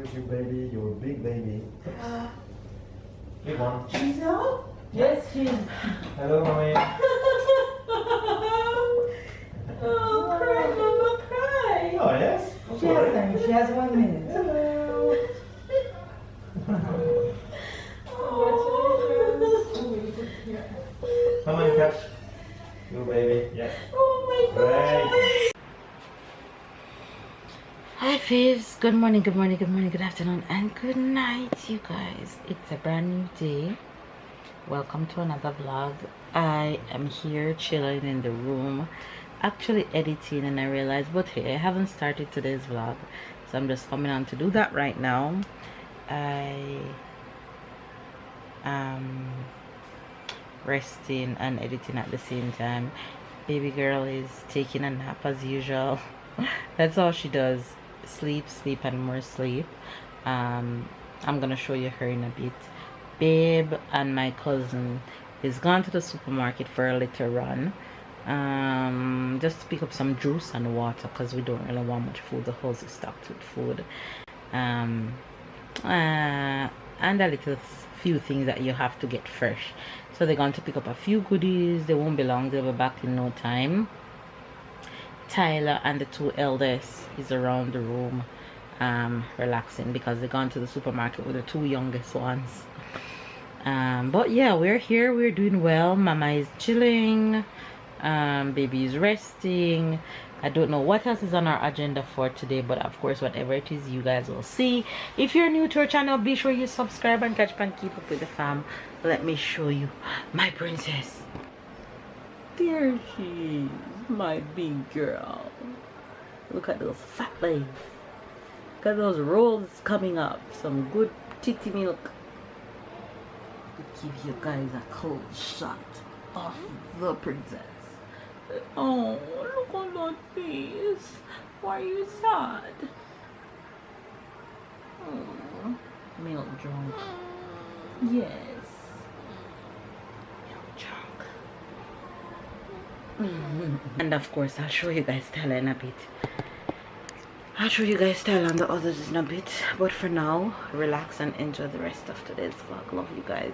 is your baby? Your big baby. Big one. She's out? Yes, she's. Hello, mommy. Oh, cry, mama, cry. Oh, yes? She has time. She has 1 minute. Hello. Come on, catch. Your baby. Yes. Oh my God. Great. Hi faves, good morning, good morning, good morning, good afternoon, and good night, you guys. It's a brand new day. Welcome to another vlog. I am here chilling in the room, actually editing, and I realized, but hey, I haven't started today's vlog, so I'm just coming on to do that right now. I am resting and editing at the same time. Baby girl is taking a nap as usual. That's all she does. Sleep, and more sleep. I'm gonna show you her in a bit. Babe and my cousin is gone to the supermarket for a little run, just to pick up some juice and water, because we don't really want much food. The house is stocked with food, and a little few things that you have to get fresh. So they're going to pick up a few goodies. They won't be long, they'll be back in no time. Tyler and the two eldest is around the room relaxing, because they're gone to the supermarket with the two youngest ones. But yeah, we're here, we're doing well. Mama is chilling, baby is resting. I don't know what else is on our agenda for today, but of course whatever it is, you guys will see. If you're new to our channel, be sure you subscribe and catch and keep up with the fam. Let me show you my princess. There she is, my big girl. Look at those fat legs. Look at those rolls coming up. Some good titty milk. To give you guys a close shot of the princess. Oh, look at that face. Why are you sad? Oh, milk drunk. Yes. And of course I'll show you guys Tyler in a bit. I'll show you guys Tyler and the others in a bit, but for now, relax and enjoy the rest of today's vlog. Love you guys.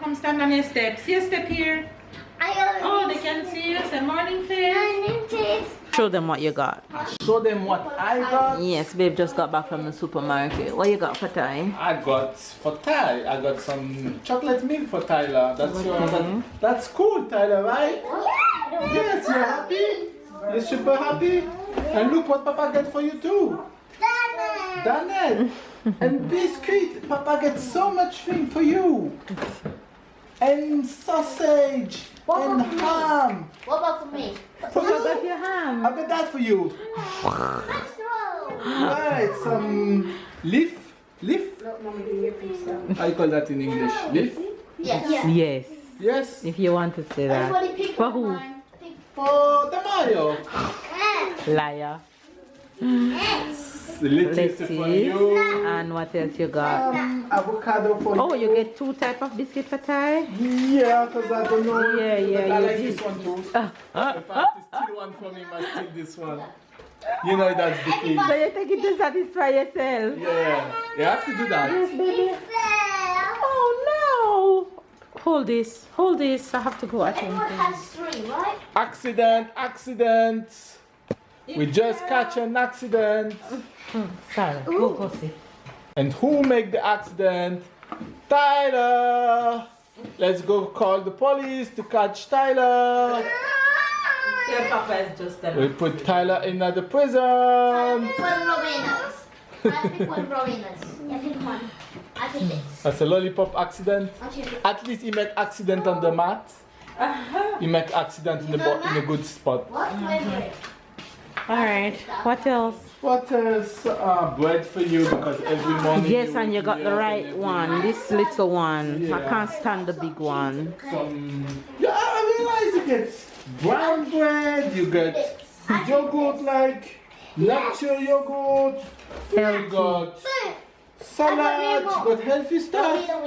Come stand on your steps. See your step here. Oh, they can see you. Say morning, face. Show them what you got. Show them what I got. Yes, babe just got back from the supermarket. What you got for Ty? I got some chocolate milk for Tyler. That's cool, Tyler, right? Yes, you're happy? You're super happy? And look what Papa got for you too. Daniel. And biscuit. Papa gets so much thing for you. And sausage. And ham. What about for me? For you? What about your ham? I got that for you. Right, some leaf. How you call that in English? Leaf? Yes. Yes. Yes. If you want to say that. Everybody pick For one who? of mine. For the Mario. Liar. Lettuce for you. And what else you got? Avocado for you. Oh, you get two type of biscuit for Ty? Yeah, because I don't know. Yeah, I you like did. this one too. If I have to steal one from him, I steal this one. You know that's the thing. So you take it to satisfy yourself? Yeah, you have to do that. Oh no! Hold this. I have to go attend Everyone to has three, right? Accident. We just catch an accident. Sorry, go sit. And who make the accident? Tyler. Let's go call the police to catch Tyler. Your papa is just a We put Tyler in the prison. I pick one Rowena's. I pick one Rowena's. I pick one. I pick this. That's a lollipop accident. I choose it. At least he make accident on the mat. He make accident in a good spot. What? Wait, wait. Alright, what else? What else? Bread for you because every morning. Yes, and you got the right one. This little one. I Yeah. can't stand the big one. Yeah, I realize it get brown bread, you get yogurt like natural yogurt, you got salad, you got healthy stuff.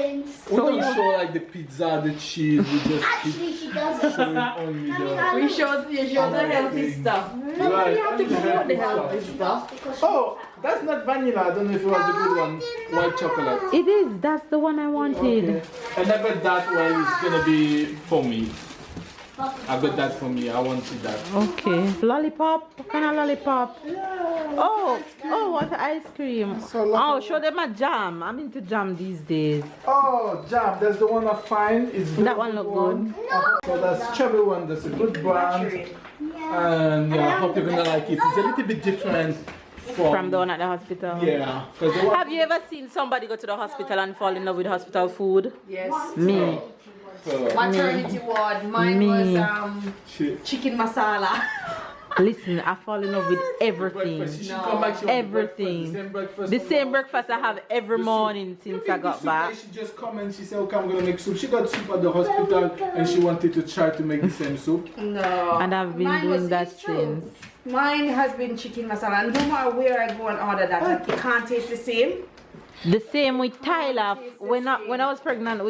We don't show like the pizza, the cheese, we just Actually, she doesn't. showing only the... We showed the healthy stuff. Right, We have to show the healthy stuff. stuff. Oh, that's not vanilla. I don't know if it was the good one. White chocolate. It is. That's the one I wanted. Okay. And I bet that one is gonna be for me. I got that for me. I wanted that. Okay. Lollipop? What kind of lollipop? Oh, what ice cream. Oh, show them a jam. I'm into jam these days. Oh, jam. That's the one I find. It's That one look good. So that's cherry one. That's a good brand. And yeah, I hope you're gonna like it. It's a little bit different From the one at the hospital? Yeah. The one Have you ever seen somebody go to the hospital and fall in love with hospital food? Yes. Me. Maternity ward. Mine was chicken masala. Listen, I fall in love with everything. Breakfast. She should come back, she want Everything. The The same breakfast I have every morning since I got back. She just come and she said, okay, I'm gonna make soup. She got soup at the hospital and she wanted to try to make the same soup. No. And I've been Mine doing was that it's true. since. Mine has been chicken masala, and no matter where I go and order that, it can't taste the same. The same with Tyler. When I was pregnant,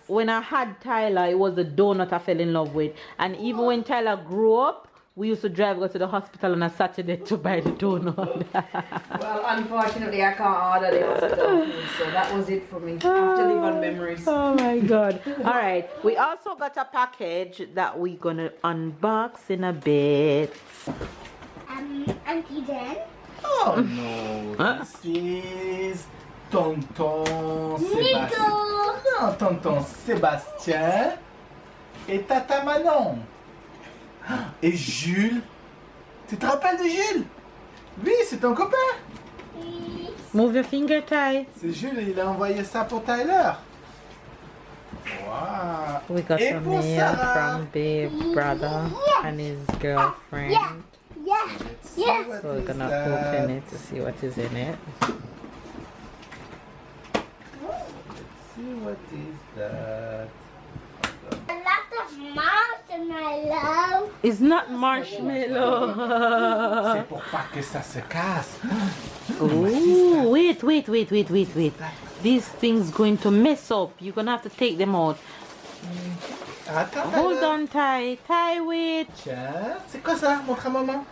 when I had Tyler, it was the donut I fell in love with. And even when Tyler grew up, we used to go to the hospital on a Saturday to buy the donut. Well, unfortunately, I can't order the hospital food, so that was it for me. I have to live on memories. Oh my god. Alright, we also got a package that we're gonna unbox in a bit. Auntie Jen? Oh no, this is Tonton Sébastien. Non, Tonton Sébastien et Tata Manon. Et Jules. Tu te rappelles de Jules? Oui, c'est ton copain. Move your finger, Ty. C'est Jules, il a envoyé ça pour Tyler. Wow. We got Et some pour mail Sarah. from Babe brother and his girlfriend. Yeah. Yeah. So we're gonna open it to see what is in it. See what is that? A lot of marshmallow. It's not marshmallow. C'est pour pas que ça se casse. Ooh, wait. These things going to mess up. You're gonna have to take them out. Attends, Hold on, Ty. Ty, wait. Tiens, c'est quoi ça? Montre à maman.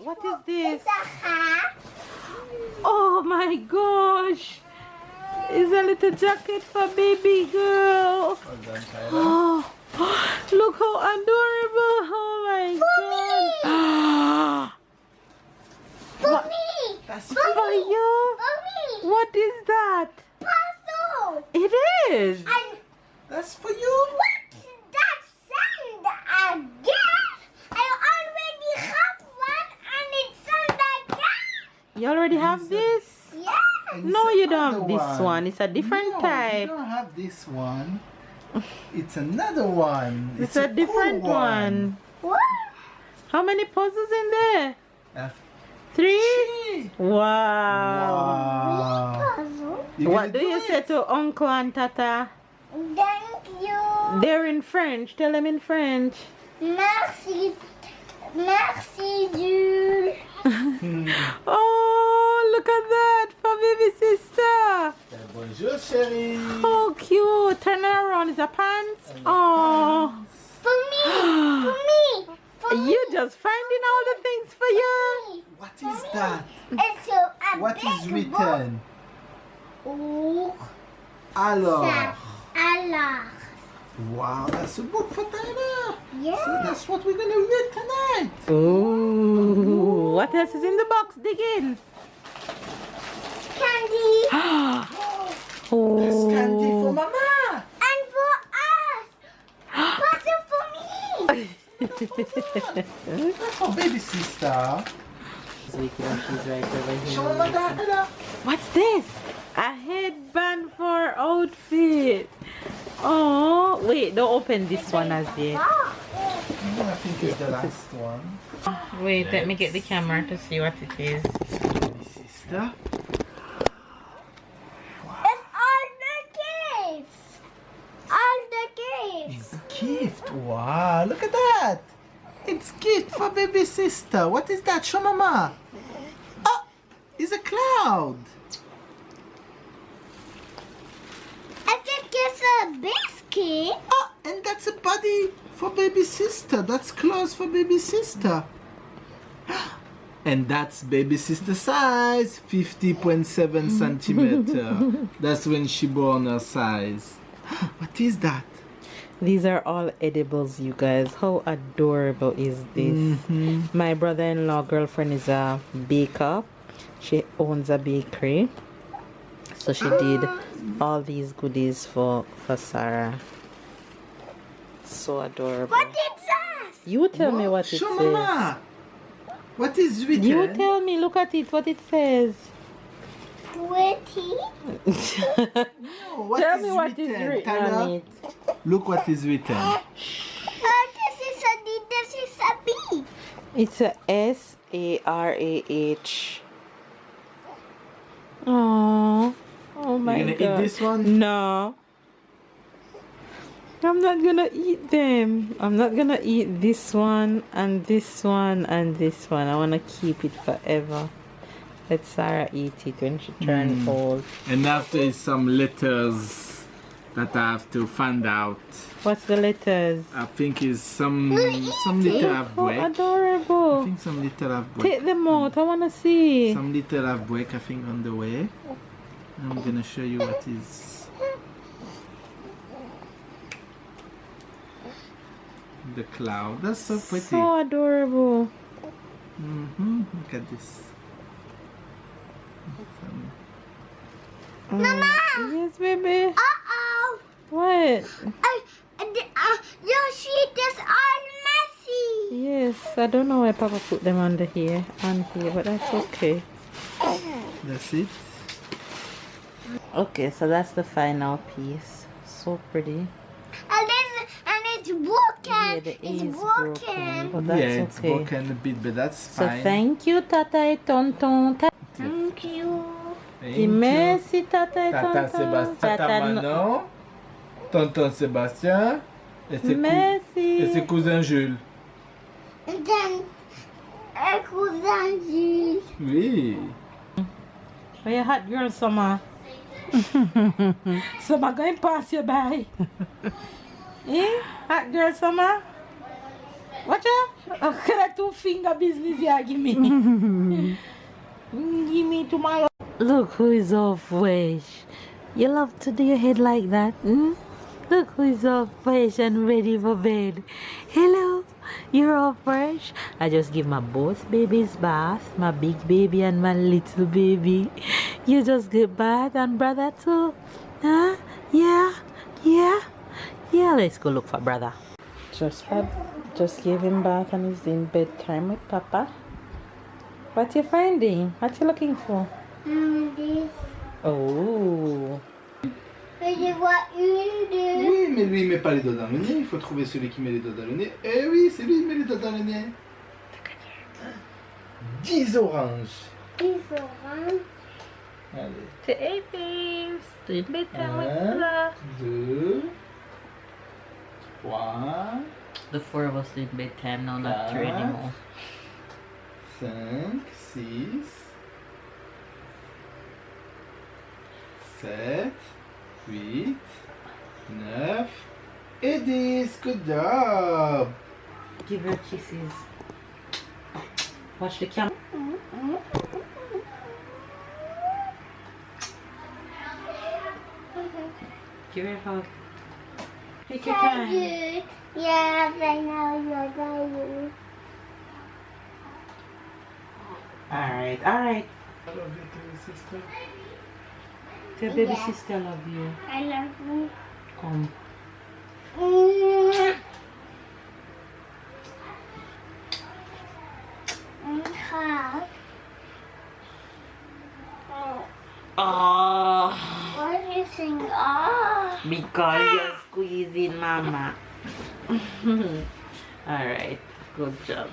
What is this? It's a hat. Oh my gosh. It's a little jacket for baby girl. Hold on, Tyler. Oh, look how adorable. Oh my god. For me. That's For you? For me. What is that? Puzzle. It is. And That's for you. what's that sound again? I already have one and it sounds like that. You already have this? Yeah. And No, it's you don't have another this one. It's a different No, type. You don't have this one. It's another one. It's a different cool one. What? How many puzzles in there? Uh, 3? Wow. Wow. Puzzle. You What gonna do you it? say to Uncle and Tata? Thank you. They're in French. Tell them in French. Merci. Merci, Jules. Oh, look at that for baby sister. Bonjour, chérie. Oh, cute. Turn her around. Is a pants? Oh. For me. For me. For me. You just finding all the things for you. What is that? It's a What big is written? book. Alors. Allah. Wow, that's a book for Tyler. Yeah. So that's what we're gonna read tonight. Ooh. What else is in the box? Dig in. Candy. Oh. That's candy for Mama. And for us. Puzzle for me. That's for baby sister. She's right over Show Mama that. What's this? A headband for outfit. Oh, wait, don't open this one as yet. I think it's the last one. Wait, let me get the camera to see what it is. Baby sister. It's all the gifts. All the gifts. It's a gift. gift. Wow, look at that. It's gift for baby sister. What is that? Show mama. Oh, it's a cloud. I think it's a biscuit. Oh, and that's a body for baby sister. That's clothes for baby sister. And that's baby sister size, 50.7 centimeter. That's when she born her size. What is that? These are all edibles, you guys. How adorable is this? My brother-in-law girlfriend is a baker. She owns a bakery. So she did all these goodies for Sarah. So adorable. What is that? You tell me what it Show says. mama. What is written? You tell me, look at it, what it says. Pretty. No, what Tell is me what is written, written Tyler? on it. Look what is written. This is a D, this is a B. It's a SARAH. Oh, oh my You god. gonna eat this one? No. I'm not gonna eat them. I'm not gonna eat this one and this one and this one. I wanna keep it forever. Let Sarah eat it when she turns old. And after is some letters that I have to find out. What's the letters? I think is some little have Oh, break. I adorable. think some little have break. Take them out. I wanna see. Some little have break, I think, on the way. I'm gonna show you what is the cloud. That's so pretty. So adorable. Look at this. Yes, baby. Uh-oh. What? Your sheet is all messy. Yes, I don't know why Papa put them under here, on here, but that's okay. That's it. Okay, so that's the final piece. So pretty. And it's broken. Yeah, the A it's is broken. but that's Yeah, it's okay. broken a bit, but that's So fine. thank you, Tata et Tonton. Thank you. Thank Et you. merci, Tata et Tata Tonton. Sébastien, Tata Manon, Tonton Sébastien, et ses, Merci. et ses cousins Jules. And then a cousin Jules. Oui. Where you hot girl, Summer? Summer going pass you by. Eh? Hot girl, Summer? Watch out. Oh, that 2-finger business you give me. Give me tomorrow. Look who is all fresh. You love to do your head like that, hmm? Look who is all fresh and ready for bed. Hello, you're all fresh. I just give my both babies bath, my big baby and my little baby. You just get bath and brother too. Huh? Yeah, yeah, yeah. Let's go look for brother. Just gave him bath and he's in bedtime with Papa. What you finding? What you looking for? This Oh. is what you do. Oui, mais lui, il met pas les doigts dans le nez. Il faut trouver celui qui met les doigts dans le nez. Eh oui, c'est lui qui met les doigts dans le nez. 10 oranges. This one. Allez. Hey babes, do bedtime with 1, Papa. 2, 3, The 4 of us do bedtime now, not 3 4, anymore. 5, 6, 7, 8, 9 et 10. Good job. Give her kisses. Watch the camera. Give her a hug. Take your time. Good. Yes, I know you're good. Alright, alright. I love you too, sister. Tell baby Yeah. sister love you. I love you. Come. Mm. Oh, Why do you sing? Oh. because you're squeezing mama. Alright, good job.